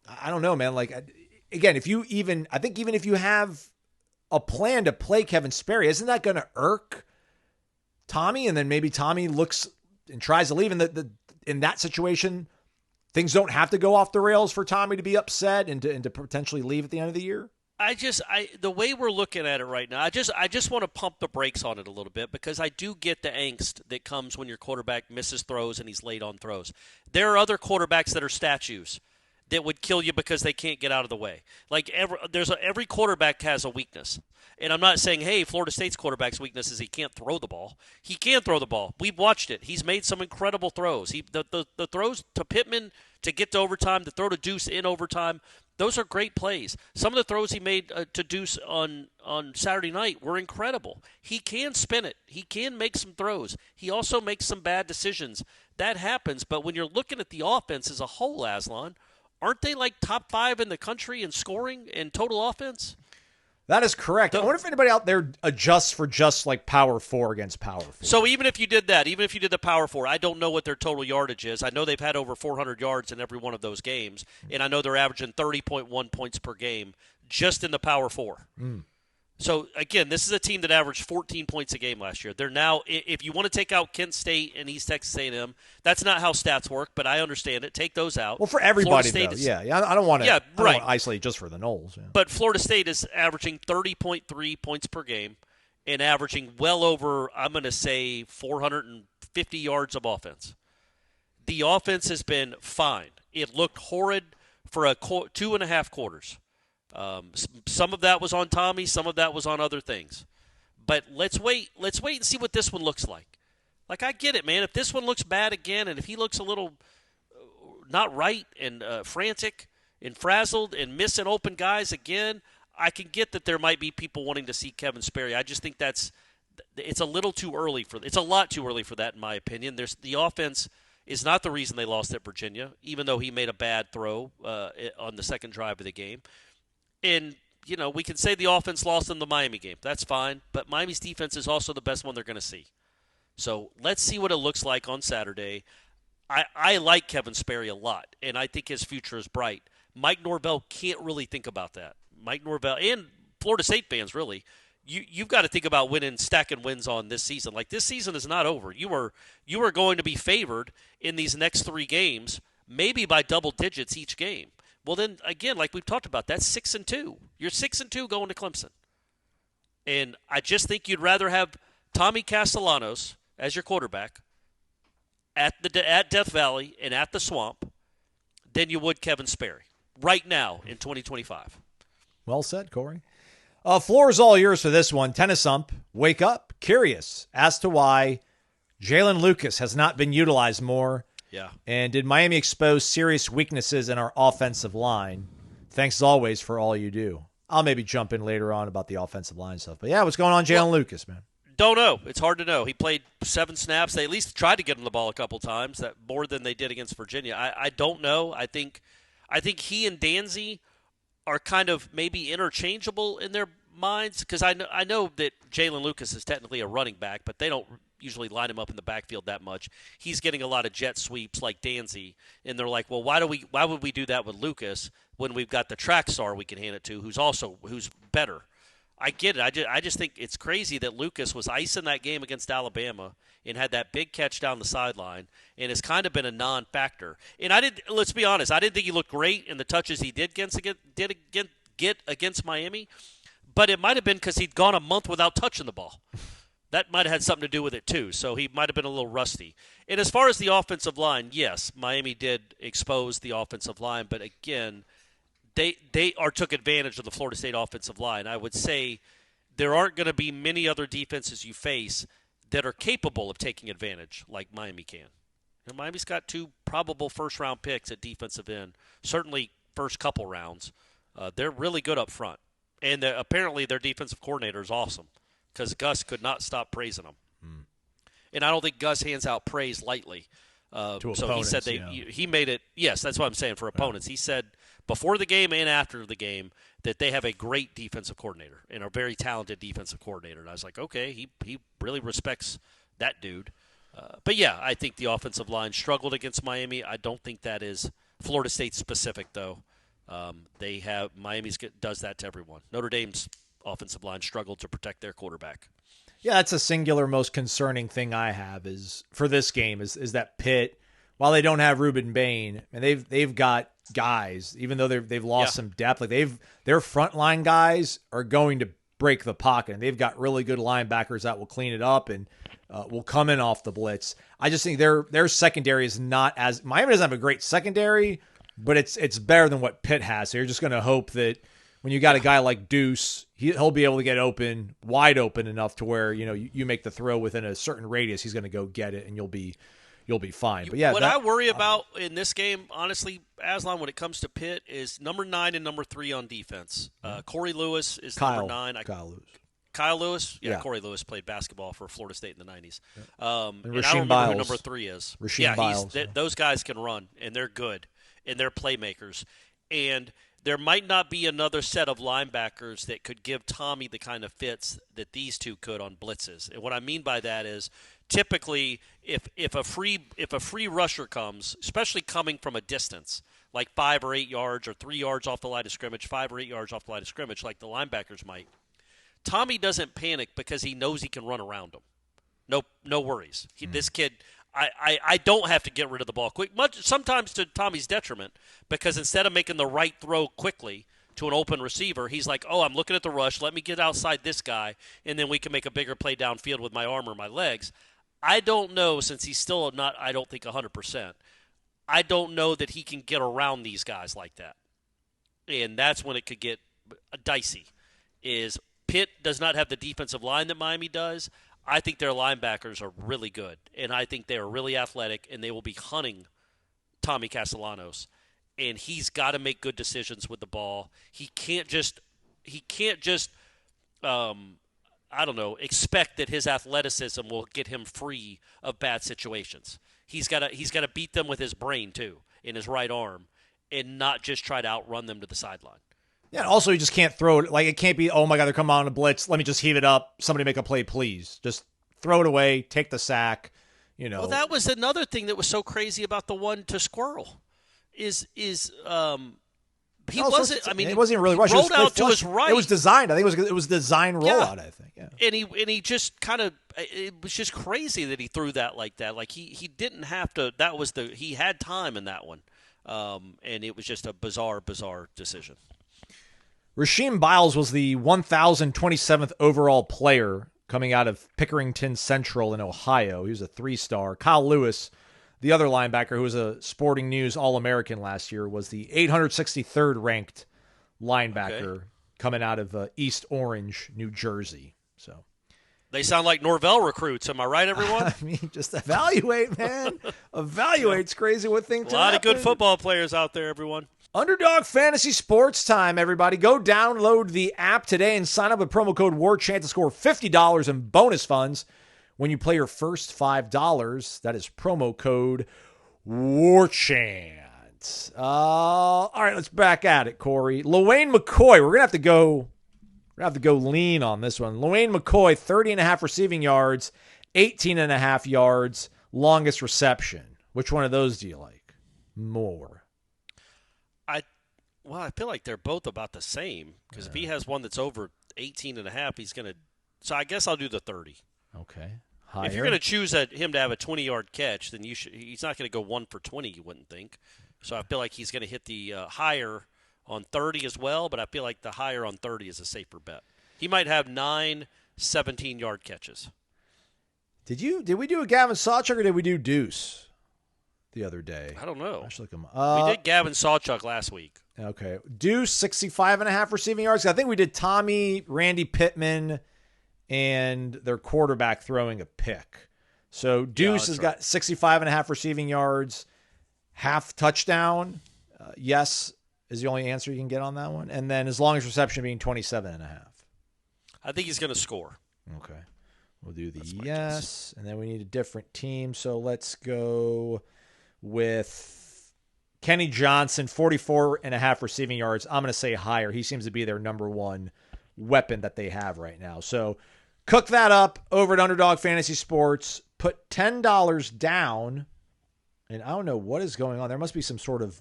I don't know, man. Like again, I think even if you have a plan to play Kevin Sperry, isn't that going to irk Tommy? And then maybe Tommy looks and tries to leave in that situation. Things don't have to go off the rails for Tommy to be upset and to potentially leave at the end of the year. The way we're looking at it right now, I just want to pump the brakes on it a little bit because I do get the angst that comes when your quarterback misses throws and he's late on throws. There are other quarterbacks that are statues that would kill you because they can't get out of the way. Like every quarterback has a weakness. And I'm not saying, hey, Florida State's quarterback's weakness is he can't throw the ball. He can throw the ball. We've watched it. He's made some incredible throws. The throws to Pittman to get to overtime, the throw to Deuce in overtime, those are great plays. Some of the throws he made to Deuce on Saturday night were incredible. He can spin it. He can make some throws. He also makes some bad decisions. That happens. But when you're looking at the offense as a whole, Aslan, aren't they like top 5 in the country in scoring and total offense? That is correct. I wonder if anybody out there adjusts for just like Power 4 against Power 4. So even if you did that, even if you did the Power 4, I don't know what their total yardage is. I know they've had over 400 yards in every one of those games, and I know they're averaging 30.1 points per game just in the Power 4. So, again, this is a team that averaged 14 points a game last year. They're now, if you want to take out Kent State and East Texas A&M, that's not how stats work, but I understand it. Take those out. Well, for everybody, though. I don't want to isolate just for the Noles. Yeah. But Florida State is averaging 30.3 points per game and averaging well over, I'm going to say, 450 yards of offense. The offense has been fine. It looked horrid for 2.5 quarters. Some of that was on Tommy. Some of that was on other things. But let's wait. Let's wait and see what this one looks like. Like, I get it, man. If this one looks bad again and if he looks a little not right and frantic and frazzled and missing open guys again, I can get that there might be people wanting to see Kevin Sperry. I just think it's a little too early for – it's a lot too early for that, in my opinion. The offense is not the reason they lost at Virginia, even though he made a bad throw on the second drive of the game. And, we can say the offense lost in the Miami game. That's fine. But Miami's defense is also the best one they're going to see. So let's see what it looks like on Saturday. I like Kevin Sperry a lot, and I think his future is bright. Mike Norvell can't really think about that. Mike Norvell and Florida State fans, really, you've got to think about stacking wins on this season. Like, this season is not over. You are going to be favored in these next 3 games, maybe by double digits each game. Well, then, again, like we've talked about, that's 6-2. You're 6-2 going to Clemson. And I just think you'd rather have Tommy Castellanos as your quarterback at Death Valley and at the Swamp than you would Kevin Sperry right now in 2025. Well said, Corey. Floor is all yours for this one. Tennis ump, wake up, curious as to why Jaylin Lucas has not been utilized more Yeah. And did Miami expose serious weaknesses in our offensive line? Thanks as always for all you do. I'll maybe jump in later on about the offensive line stuff. But yeah, what's going on, Jaylin Lucas, man? Don't know. It's hard to know. He played 7 snaps. They at least tried to get him the ball a couple times, that more than they did against Virginia. I don't know. I think he and Danzy are kind of maybe interchangeable in their minds, because I know that Jaylin Lucas is technically a running back, but they don't usually line him up in the backfield that much. He's getting a lot of jet sweeps like Danzy, and they're like, well, why would we do that with Lucas when we've got the track star we can hand it to, who's better? I get it. I just think it's crazy that Lucas was icing that game against Alabama and had that big catch down the sideline, and has kind of been a non-factor. And let's be honest, I didn't think he looked great in the touches he did get against Miami, but it might have been because he'd gone a month without touching the ball. That might have had something to do with it too, so he might have been a little rusty. And as far as the offensive line, yes, Miami did expose the offensive line, but again, they took advantage of the Florida State offensive line. I would say there aren't going to be many other defenses you face that are capable of taking advantage like Miami can. And Miami's got 2 probable first-round picks at defensive end, certainly first couple rounds. They're really good up front. And apparently their defensive coordinator is awesome, because Gus could not stop praising them. And I don't think Gus hands out praise lightly. To so he said he made it. Yes, that's what I'm saying for opponents. He said before the game and after the game that they have a great defensive coordinator and a very talented defensive coordinator. And I was like, okay, he really respects that dude. But yeah, I think the offensive line struggled against Miami. I don't think that is Florida State specific though. Miami's does that to everyone. Notre Dame's offensive line struggled to protect their quarterback. Yeah, that's a singular most concerning thing I have is for this game is that Pitt, while they don't have Ruben Bain, and they've got guys, even though they've lost some depth, like their frontline guys are going to break the pocket, and they've got really good linebackers that will clean it up and will come in off the blitz. I just think their secondary is not as Miami doesn't have a great secondary, but it's better than what Pitt has. So you're just going to hope that when you got a guy like Deuce, he'll be able to get wide open enough to where you make the throw within a certain radius. He's going to go get it, and you'll be fine. But yeah, what I worry about in this game, honestly, Aslan, when it comes to Pitt, is number 9 and number 3 on defense. Corey Lewis is number 9. Kyle Lewis? Yeah, Corey Lewis played basketball for Florida State in the 90s. And I don't remember who number 3 is. Those guys can run, and they're good, and they're playmakers. And there might not be another set of linebackers that could give Tommy the kind of fits that these two could on blitzes. And what I mean by that is typically if a free rusher comes, especially coming from a distance, like 5 or 8 yards or 3 yards off the line of scrimmage, 5 or 8 yards off the line of scrimmage, like the linebackers might, Tommy doesn't panic because he knows he can run around him. No worries. This kid, I don't have to get rid of the ball quick, sometimes to Tommy's detriment, because instead of making the right throw quickly to an open receiver, he's like, oh, I'm looking at the rush. Let me get outside this guy, and then we can make a bigger play downfield with my arm or my legs. I don't know, since he's still not, I don't think 100%. I don't know that he can get around these guys like that. And that's when it could get dicey, is Pitt does not have the defensive line that Miami does. I think their linebackers are really good, and I think they are really athletic, and they will be hunting Tommy Castellanos. And he's got to make good decisions with the ball. He can't just expect that his athleticism will get him free of bad situations. He's got to beat them with his brain too, in his right arm, and not just try to outrun them to the sideline. Yeah, and also you just can't throw it. Like, it can't be, oh my God, they're coming on a blitz. Let me just heave it up. Somebody make a play, please. Just throw it away. Take the sack. Well, that was another thing that was so crazy about the one to Squirrel. He wasn't even really rushed. Rolled out to his right. It was designed. I think it was design rollout. I think. Yeah. And he just kind of, it was just crazy that he threw that like that. Like he didn't have to. He had time in that one, and it was just a bizarre decision. Rasheem Biles was the 1,027th overall player coming out of Pickerington Central in Ohio. He was a 3-star. Kyle Lewis, the other linebacker who was a Sporting News All-American last year, was the 863rd ranked linebacker coming out of East Orange, New Jersey. So They sound like Norvell recruits. Am I right, everyone? I mean, just evaluate, man. Evaluate's crazy what things A lot of good football players out there, everyone. Underdog Fantasy Sports time, everybody. Go download the app today and sign up with promo code WARCHANT to score $50 in bonus funds when you play your first $5. That is promo code WARCHANT. All right, let's back at it, Corey. LaWayne McCoy, we're going to have to go lean on this one. LaWayne McCoy, 30.5 receiving yards, 18.5 yards, longest reception. Which one of those do you like more? I feel like they're both about the same because if he has one that's over 18.5, he's going to – so I guess I'll do the 30. Okay. Higher. If you're going to choose him to have a 20-yard catch, then he's not going to go 1 for 20, you wouldn't think. So I feel like he's going to hit the higher on 30 as well, but I feel like the higher on 30 is a safer bet. He might have 9 17-yard catches. Did we do a Gavin Sawchuk or did we do Deuce the other day? I don't know. I should look him up. We did Gavin Sawchuk last week. Okay. Deuce, 65.5 receiving yards. I think we did Tommy, Randy Pittman, and their quarterback throwing a pick. So Deuce has got 65.5 receiving yards, half touchdown. Yes is the only answer you can get on that one. And then as long as reception being 27.5. I think he's going to score. Okay. We'll do the yes. And then we need a different team. So let's go with Kenny Johnson, 44.5 receiving yards. I'm going to say higher. He seems to be their number one weapon that they have right now. So cook that up over at Underdog Fantasy Sports. Put $10 down. And I don't know what is going on. There must be some sort of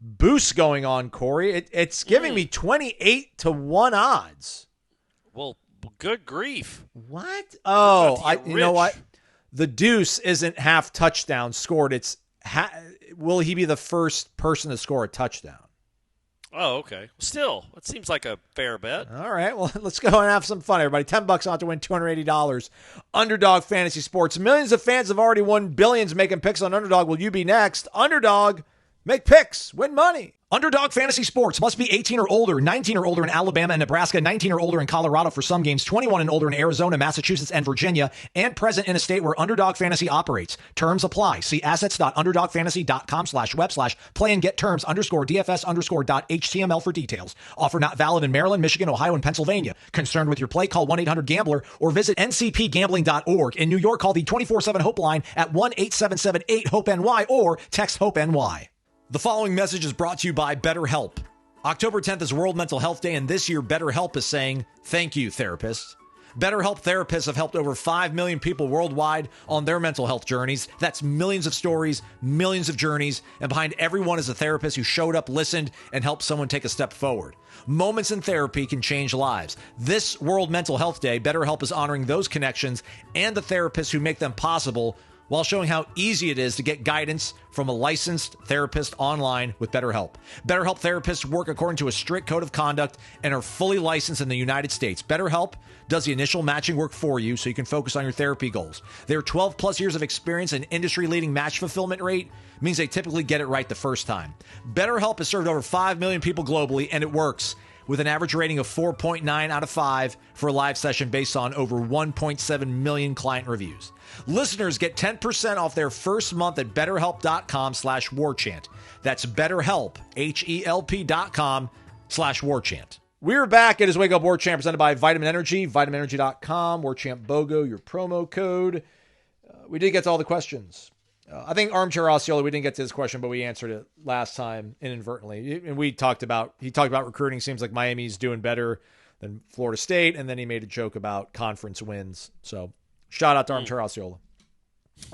boost going on, Corey. It's giving me 28-1 odds. Well, good grief. What? Oh, you know what? The Deuce isn't half touchdown scored. It's will he be the first person to score a touchdown? Oh, okay. Still, it seems like a fair bet. All right. Well, let's go and have some fun, everybody. $10 on to win $280. Underdog Fantasy Sports. Millions of fans have already won billions making picks on Underdog. Will you be next? Underdog. Make picks. Win money. Underdog Fantasy Sports. Must be 18 or older, 19 or older in Alabama and Nebraska, 19 or older in Colorado for some games, 21 and older in Arizona, Massachusetts, and Virginia, and present in a state where Underdog Fantasy operates. Terms apply. See assets.underdogfantasy.com/web/play and get terms _DFS_.html for details. Offer not valid in Maryland, Michigan, Ohio, and Pennsylvania. Concerned with your play? Call 1-800-GAMBLER or visit ncpgambling.org. In New York, call the 24/7 Hope line at 1-877-8-HOPE-NY or text HOPE-NY. The following message is brought to you by BetterHelp. October 10th is World Mental Health Day, and this year BetterHelp is saying, thank you, therapists. BetterHelp therapists have helped over 5 million people worldwide on their mental health journeys. That's millions of stories, millions of journeys, and behind every one is a therapist who showed up, listened, and helped someone take a step forward. Moments in therapy can change lives. This World Mental Health Day, BetterHelp is honoring those connections and the therapists who make them possible while showing how easy it is to get guidance from a licensed therapist online with BetterHelp. BetterHelp therapists work according to a strict code of conduct and are fully licensed in the United States. BetterHelp does the initial matching work for you so you can focus on your therapy goals. Their 12-plus years of experience and industry-leading match fulfillment rate means they typically get it right the first time. BetterHelp has served over 5 million people globally, and it works with an average rating of 4.9 out of 5 for a live session based on over 1.7 million client reviews. Listeners get 10% off their first month at betterhelp.com/warchant. That's BetterHelp, HELP.com/warchant. We're back. It is Wake Up Warchant presented by Vitamin Energy, vitaminenergy.com, warchantbogo, your promo code. We did get to all the questions. I think Armchair Osceola, we didn't get to this question, but we answered it last time inadvertently. And he talked about recruiting. Seems like Miami's doing better than Florida State. And then he made a joke about conference wins. So shout out to Armchair Osceola.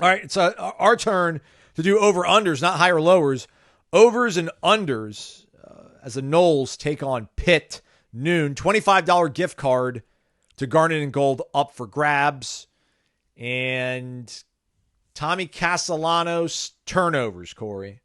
All right. It's our turn to do over-unders, not higher lowers. Overs and unders as the Noles take on Pitt noon. $25 gift card to Garnet and Gold up for grabs. And Tommy Castellanos turnovers, Corey.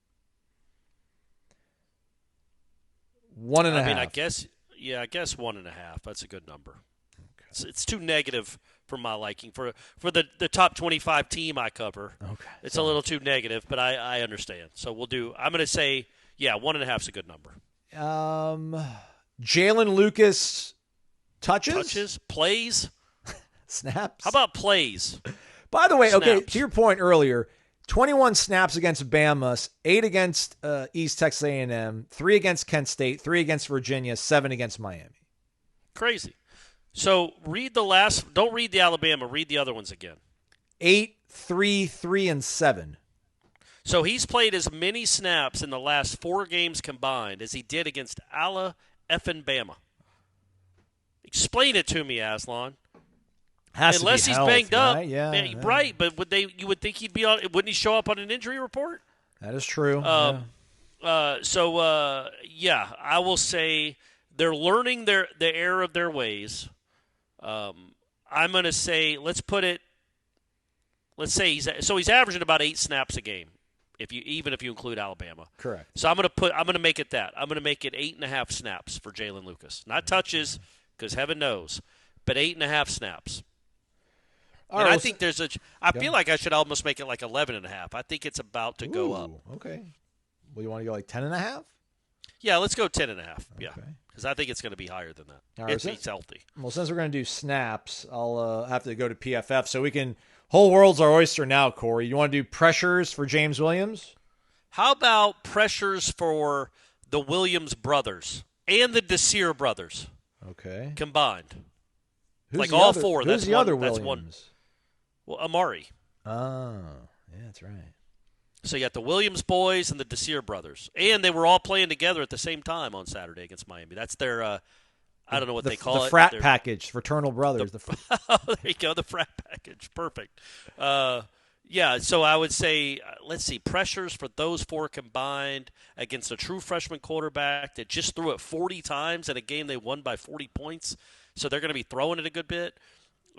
1.5. I mean, I guess 1.5. That's a good number. Okay. It's too negative for my liking. For the top 25 team I cover, okay, it's a little too negative, but I understand. So I'm going to say, 1.5 is a good number. Jaylin Lucas touches? Plays? Snaps. How about plays? By the way, okay, Snaps. to your point earlier, 21 snaps against Bama, 8 against East Texas A&M, 3 against Kent State, 3 against Virginia, 7 against Miami. Crazy. So don't read the Alabama, read the other ones again. 8, 3, 3, and 7. So he's played as many snaps in the last 4 games combined as he did against Bama. Explain it to me, Aslan. Unless he's banged up, right? Yeah. right? But you would think he'd be on? Wouldn't he show up on an injury report? That is true. I will say they're learning the error of their ways. I'm going to say let's say he's averaging about 8 snaps a game, even if you include Alabama. Correct. So I'm going to make it that. I'm going to make it 8.5 snaps for Jaylin Lucas, not touches, because heaven knows, but 8.5 snaps. All and right, I think I feel like I should almost make it like 11.5. I think it's about to go up. Okay. Well, you want to go like 10.5? Yeah, let's go 10.5. Yeah, Okay. because I think it's going to be higher than that All right, if he's healthy. Well, since we're going to do snaps, I'll have to go to PFF so we can. Whole world's our oyster now, Corey. You want to do pressures for James Williams? How about pressures for the Williams brothers and the Desir brothers? Okay. Combined. Who's all other, 4. Who's That's the one, other that's Williams? One. Well, Amari. Oh, yeah, that's right. So you got the Williams boys and the Desir brothers. And they were all playing together at the same time on Saturday against Miami. That's their, I don't know what they call it. The frat package, fraternal brothers. Oh, there you go, the frat package. Perfect. Yeah, so I would say, let's see, pressures for those 4 combined against a true freshman quarterback that just threw it 40 times in a game they won by 40 points. So they're going to be throwing it a good bit.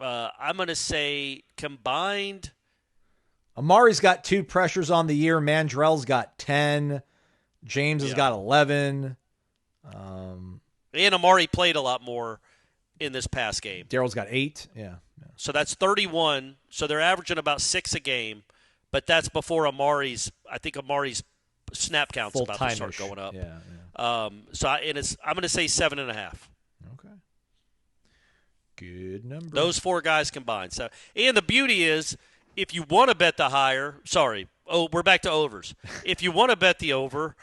I'm going to say combined. Amari's got 2 pressures on the year. Mandrell's got 10. James has got 11. And Amari played a lot more in this past game. Daryl's got 8. Yeah. So that's 31. So they're averaging about 6 a game, but that's before Amari's. I think Amari's snap count's Full about time-ish. to start going up. Yeah. I'm going to say 7.5. Okay. Good number. Those 4 guys combined. So, and the beauty is, if you want to bet the higher, we're back to overs. If you want to bet the over,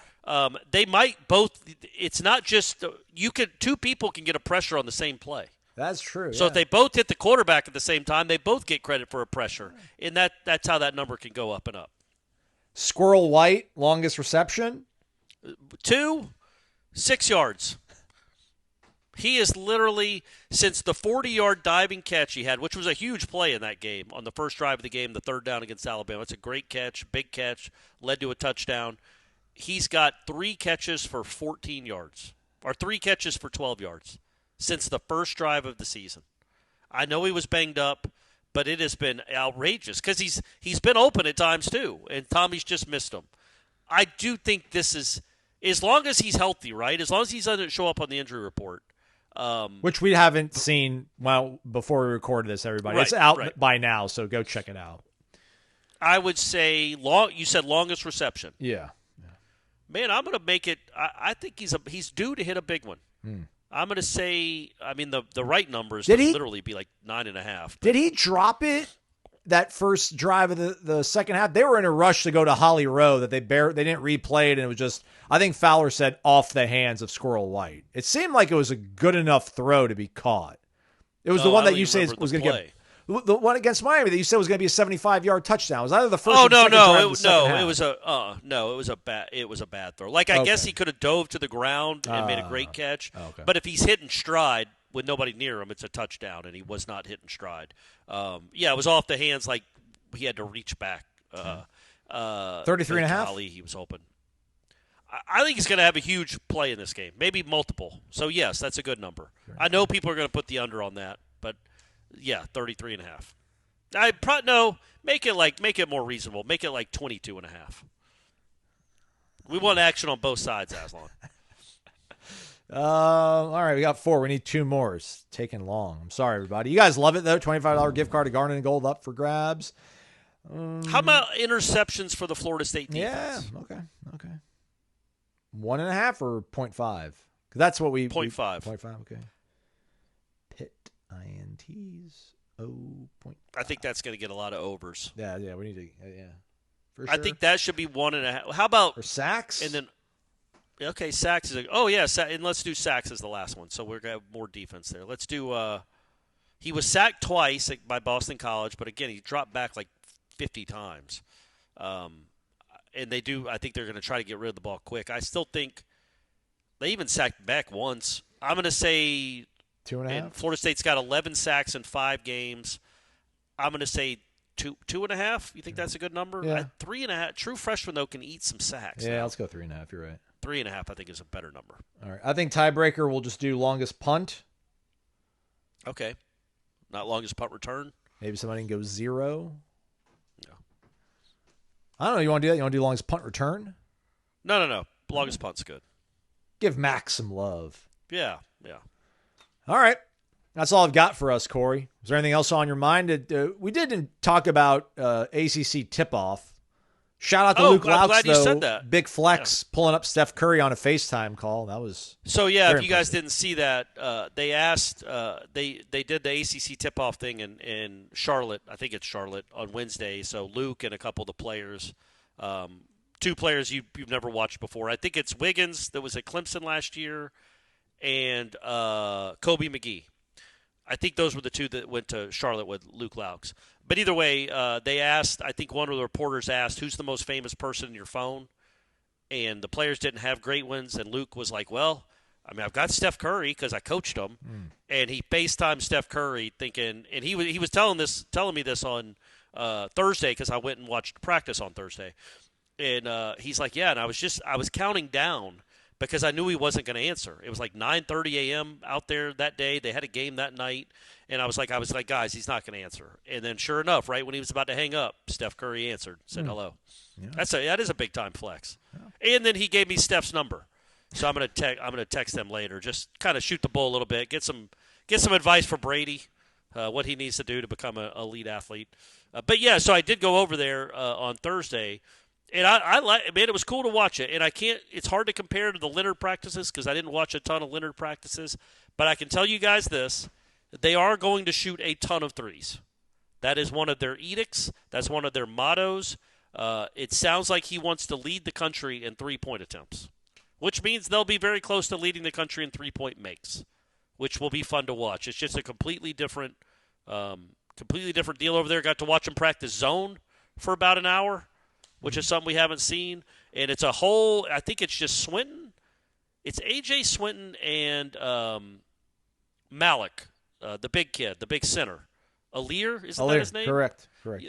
they might both. It's not just 2 people can get a pressure on the same play. That's true. So if they both hit the quarterback at the same time, they both get credit for a pressure, and that's how that number can go up and up. Squirrel White, longest reception. 2, 6 yards. He is literally, since the 40-yard diving catch he had, which was a huge play in that game, on the first drive of the game, the 3rd down against Alabama. It's a great catch, big catch, led to a touchdown. He's got 3 catches for 14 yards, or 3 catches for 12 yards since the first drive of the season. I know he was banged up, but it has been outrageous because he's been open at times too, and Tommy's just missed him. I do think this is, as long as he's healthy, right? As long as he doesn't show up on the injury report. Which we haven't seen before we recorded this, everybody. Right, it's out by now, so go check it out. I would say you said longest reception. Yeah. Man, I'm going to make it. I think he's due to hit a big one. I'm going to say. I mean, the right numbers would literally be like 9.5. Did he drop it that first drive of the second half? They were in a rush to go to Holly Rowe that they didn't replay it, and it was just, I think Fowler said, off the hands of Squirrel White. It seemed like it was a good enough throw to be caught. It was the one that you say was going to get. The one against Miami that you said was going to be a 75-yard touchdown. It was either the first or the second drive of the second half. It was a bad throw. Like, I guess he could have dove to the ground and made a great catch. Okay. But if he's hitting stride with nobody near him, it's a touchdown, and he was not hitting stride. It was off the hands, like he had to reach back. 33.5? Ali, he was open. I think he's going to have a huge play in this game, maybe multiple. So, yes, that's a good number. I know people are going to put the under on that, but, yeah, 33.5. Make it more reasonable. Make it like 22.5. We want action on both sides, Aslan. All right, we got 4. We need 2 more. It's taking long. I'm sorry, everybody. You guys love it, though. $25 gift card to Garnet and Gold up for grabs. How about interceptions for the Florida State defense? Yeah, okay. 1.5 or 0.5? Because that's what we... 0.5. 0.5, okay. Pitt INTs. I think that's going to get a lot of overs. Yeah, we need to, for sure. I think that should be 1.5. How about – or sacks? And then, okay, sacks is – and let's do sacks as the last one. So we're going to have more defense there. Let's do he was sacked twice by Boston College, but, again, he dropped back like 50 times. And they do – I think they're going to try to get rid of the ball quick. I still think they even sacked back once. I'm going to say – 2.5. And Florida State's got 11 sacks in 5 games. I'm going to say 2.5. You think that's a good number? Yeah. 3.5. True freshman, though, can eat some sacks. Yeah, let's go 3.5. You're right. 3.5, I think, is a better number. All right. I think tiebreaker, we'll just do longest punt. Okay. Not longest punt return. Maybe somebody can go 0. No. I don't know. You want to do that? You want to do longest punt return? No. Longest punt's good. Give Max some love. Yeah. All right. That's all I've got for us, Corey. Is there anything else on your mind? We didn't talk about ACC tip-off. Shout out to Luke Loucks, I'm glad you said that. Big flex, pulling up Steph Curry on a FaceTime call. That was so. Yeah, if you impressive. guys didn't see that, they asked. They did the ACC tip-off thing in Charlotte. I think it's Charlotte on Wednesday. So Luke and a couple of the players, 2 players you've never watched before. I think it's Wiggins that was at Clemson last year, and Kobe McGee. I think those were the 2 that went to Charlotte with Luke Loucks. But either way, they asked, I think one of the reporters asked, who's the most famous person in your phone? And the players didn't have great ones. And Luke was like, well, I mean, I've got Steph Curry because I coached him. And he FaceTimed Steph Curry thinking, and he was telling me this on Thursday because I went and watched practice on Thursday. And he's like, yeah, and I was counting down because I knew he wasn't going to answer. It was like 9:30 a.m. out there that day. They had a game that night. And I was like, guys, he's not going to answer. And then sure enough, right when he was about to hang up, Steph Curry answered, said hello. Yeah. That is a big-time flex. Yeah. And then he gave me Steph's number. So I'm going to text him later. Just kind of shoot the bull a little bit, get some advice for Brady, what he needs to do to become an elite athlete. But, yeah, so I did go over there on Thursday. And it was cool to watch it. And it's hard to compare to the Leonard practices because I didn't watch a ton of Leonard practices. But I can tell you guys this. They are going to shoot a ton of threes. That is one of their edicts. That's one of their mottos. It sounds like he wants to lead the country in three-point attempts, which means they'll be very close to leading the country in three-point makes, which will be fun to watch. It's just a completely different deal over there. Got to watch him practice zone for about an hour, which is something we haven't seen. And it's I think it's just Swinton. It's A.J. Swinton and Malik. The big kid, the big center. Alir, isn't that his name? Correct.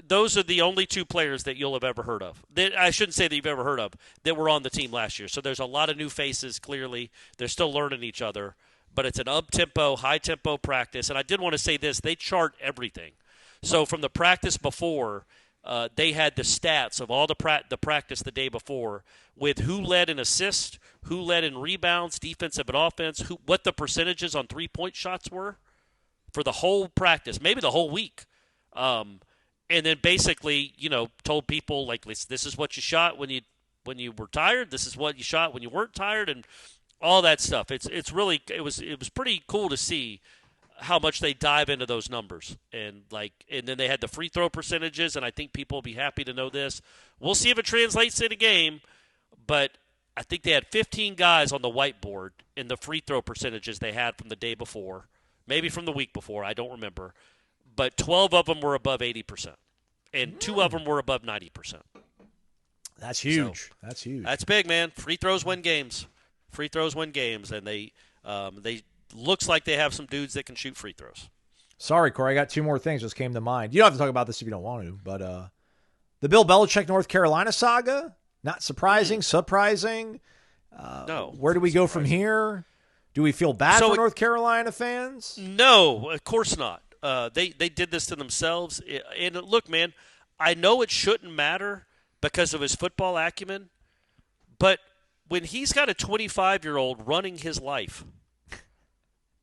Those are the only 2 players that you'll have ever heard of. I shouldn't say that you've ever heard of, that were on the team last year. So there's a lot of new faces, clearly. They're still learning each other. But it's an up-tempo, high-tempo practice. And I did want to say this. They chart everything. So from the practice before, they had the stats of all the practice the day before with who led in assists, who led in rebounds, defensive and offense, what the percentages on three-point shots were for the whole practice, maybe the whole week. And then basically, told people, like, this is what you shot when you were tired. This is what you shot when you weren't tired, and all that stuff. It was pretty cool to see how much they dive into those numbers. And then they had the free throw percentages, and I think people will be happy to know this. We'll see if it translates in a game, but I think they had 15 guys on the whiteboard in the free throw percentages they had from the day before. Maybe from the week before, I don't remember. But 12 of them were above 80%, and 2 of them were above 90%. That's huge. So, that's huge. That's big, man. Free throws win games. And they looks like they have some dudes that can shoot free throws. Sorry, Corey, I got 2 more things just came to mind. You don't have to talk about this if you don't want to, but the Bill Belichick North Carolina saga, not surprising, surprising. No. Where do we go from here? Do we feel bad for North Carolina fans? No, of course not. They did this to themselves. And look, man, I know it shouldn't matter because of his football acumen, but when he's got a 25-year-old running his life,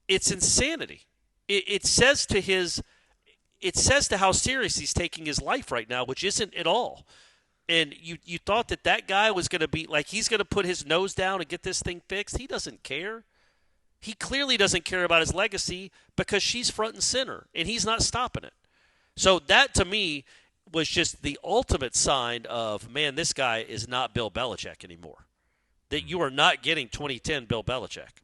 it's insanity. It says to how serious he's taking his life right now, which isn't at all. And you thought that guy was going to be like he's going to put his nose down and get this thing fixed. He doesn't care. He clearly doesn't care about his legacy because she's front and center, and he's not stopping it. So that, to me, was just the ultimate sign of, man, this guy is not Bill Belichick anymore. That you are not getting 2010 Bill Belichick.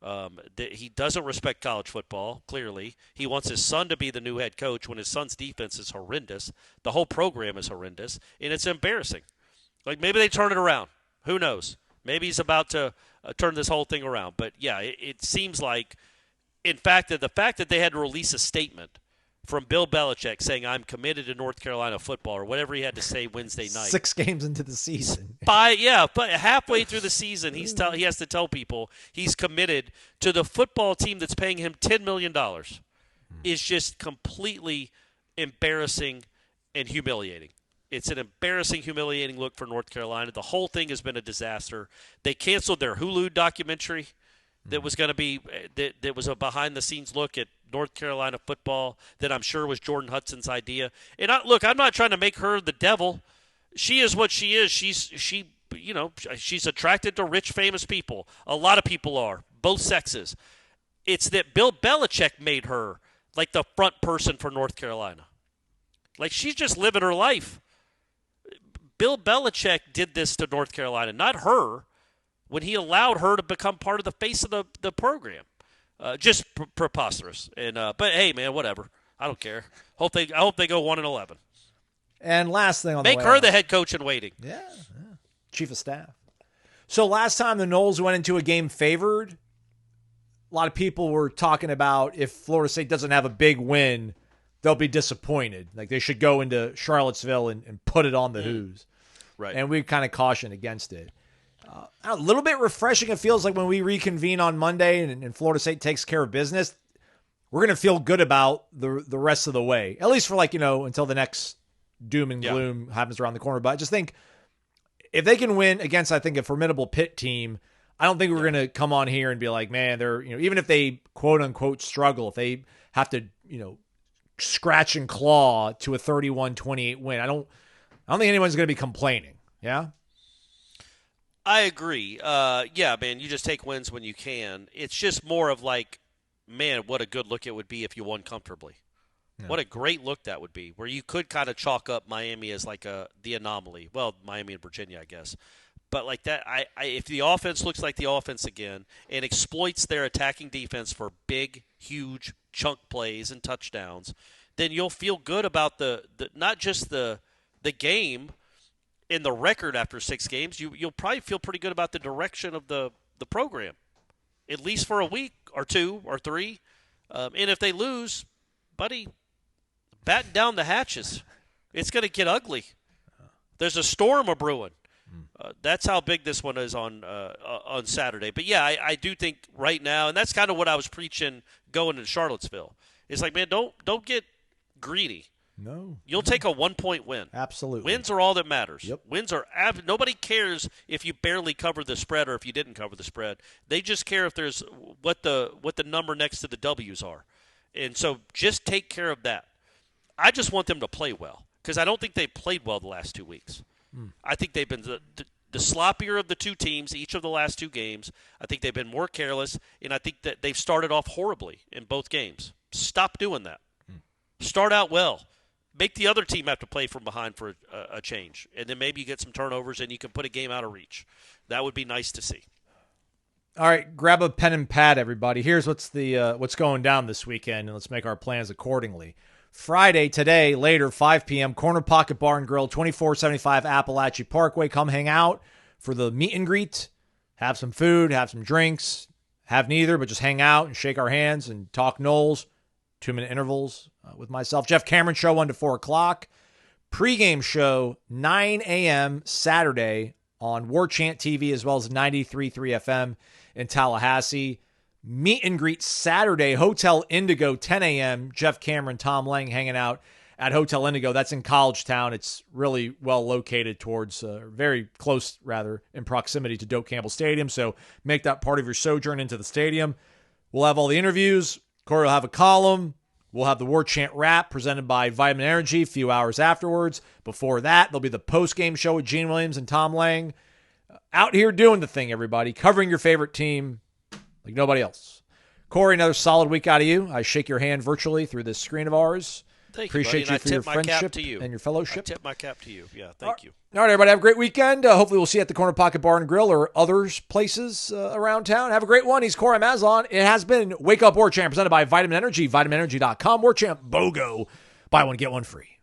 That he doesn't respect college football, clearly. He wants his son to be the new head coach when his son's defense is horrendous. The whole program is horrendous, and it's embarrassing. Like, maybe they turn it around. Who knows? Maybe he's about to turn this whole thing around. But, yeah, it seems like, in fact, that the fact that they had to release a statement from Bill Belichick saying, I'm committed to North Carolina football, or whatever he had to say Wednesday night. 6 games into the season. But halfway through the season, he has to tell people he's committed to the football team that's paying him $10 million. Is just completely embarrassing and humiliating. It's an embarrassing, humiliating look for North Carolina. The whole thing has been a disaster. They canceled their Hulu documentary that was going to be that was a behind-the-scenes look at North Carolina football that I'm sure was Jordan Hudson's idea. And I'm not trying to make her the devil. She is what she is. She's attracted to rich, famous people. A lot of people are, both sexes. It's that Bill Belichick made her like the front person for North Carolina. Like, she's just living her life. Bill Belichick did this to North Carolina, not her, when he allowed her to become part of the face of the program. Just preposterous. And but hey, man, whatever. I don't care. I hope they go 1-11. And last thing on make her the head coach in waiting. Yeah, chief of staff. So last time the Noles went into a game favored, a lot of people were talking about if Florida State doesn't have a big win, they'll be disappointed. Like, they should go into Charlottesville and put it on the Hoos. Right. And we kind of cautioned against it. A little bit refreshing, it feels like, when we reconvene on Monday and Florida State takes care of business. We're going to feel good about the rest of the way, at least for until the next doom and gloom happens around the corner. But I just think if they can win against, I think, a formidable Pitt team, I don't think we're going to come on here and be like, man, they're, even if they quote unquote struggle, if they have to, scratch and claw to a 31-28 win, I don't think anyone's going to be complaining. Yeah. I agree. Yeah, man, you just take wins when you can. It's just more of like, man, what a good look it would be if you won comfortably. Yeah. What a great look that would be, where you could kind of chalk up Miami as like the anomaly. Well, Miami and Virginia, I guess. But like that, if the offense looks like the offense again and exploits their attacking defense for big, huge chunk plays and touchdowns, then you'll feel good about the not just the game in the record after 6 games. You'll probably feel pretty good about the direction of the program, at least for a week or 2 or 3. And if they lose, buddy, batten down the hatches. It's going to get ugly. There's a storm a brewing. That's how big this one is on Saturday. But, yeah, I do think right now, and that's kind of what I was preaching going to Charlottesville. It's like, man, don't get greedy. No. You'll take a 1-point win. Absolutely. Wins are all that matters. Yep. Wins are nobody cares if you barely cover the spread or if you didn't cover the spread. They just care if there's what the number next to the W's are. And so just take care of that. I just want them to play well, because I don't think they played well the last 2 weeks. I think they've been the sloppier of the two teams each of the last 2 games. I think they've been more careless, and I think that they've started off horribly in both games. Stop doing that. Start out well. Make the other team have to play from behind for a change, and then maybe you get some turnovers and you can put a game out of reach. That would be nice to see. All right, grab a pen and pad, everybody. Here's what's going down this weekend, and let's make our plans accordingly. Friday, today, later, 5 p.m., Corner Pocket Bar and Grill, 2475 Appalachia Parkway. Come hang out for the meet and greet. Have some food, have some drinks. Have neither, but just hang out and shake our hands and talk Noles. 2-minute intervals with myself. Jeff Cameron show 1 to 4 o'clock. Pre-game show 9 a.m. Saturday on Warchant TV, as well as 93.3 FM in Tallahassee. Meet and greet Saturday, Hotel Indigo, 10 a.m. Jeff Cameron, Tom Lang hanging out at Hotel Indigo. That's in College Town. It's really well located towards, very close, rather, in proximity to Doak Campbell Stadium. So make that part of your sojourn into the stadium. We'll have all the interviews. Corey will have a column. We'll have the Warchant Wrap presented by Vitamin Energy a few hours afterwards. Before that, there'll be the post-game show with Gene Williams and Tom Lang. Out here doing the thing, everybody. Covering your favorite team. like nobody else. Corey, another solid week out of you. I shake your hand virtually through this screen of ours. Thank Appreciate you, you for your friendship and your fellowship. I tip my cap to you. Yeah, thank you. All right, everybody, have a great weekend. Hopefully we'll see you at the Corner Pocket Bar and Grill or other places around town. Have a great one. He's Corey Mazlon. It has been Wake Up Warchant, presented by Vitamin Energy, vitaminenergy.com. Warchant BOGO. Buy one, get one free.